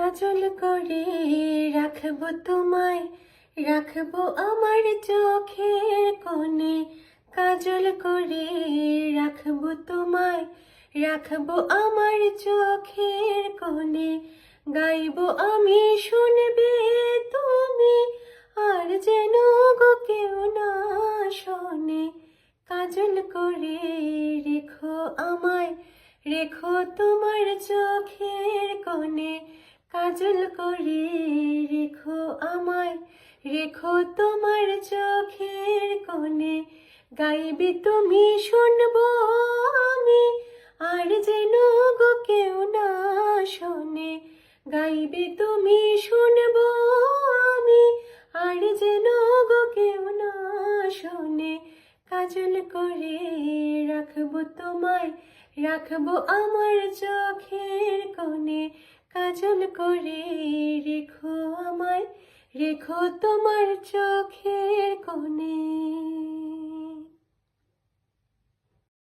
কাজল করে রাখবো তোমায়, রাখবো আমার চোখের কোণে। কাজল করে রাখবো তোমায়, রাখবো আমার চোখের কোণে। গাইবো আমি, শুনবে তুমি, আর যেন গো কেউ না শোনে। কাজল করে রেখো আমায়, রেখো তোমার চোখের কোণে। কাজল করে রেখো আমায়, রেখো তোমার চোখের কোণে। গাইবে তুমি, শুনবো আমি, আর যেন গো কেউ না শোনে। গাইবে তুমি, শুনবো আমি, আর যেন গো কেউ না শোনে। কাজল করে রাখবো তোমায়, রাখবো আমার চোখের কোণে। কাজল করে রেখো আমায়, রেখো তোমার চোখের কোণে।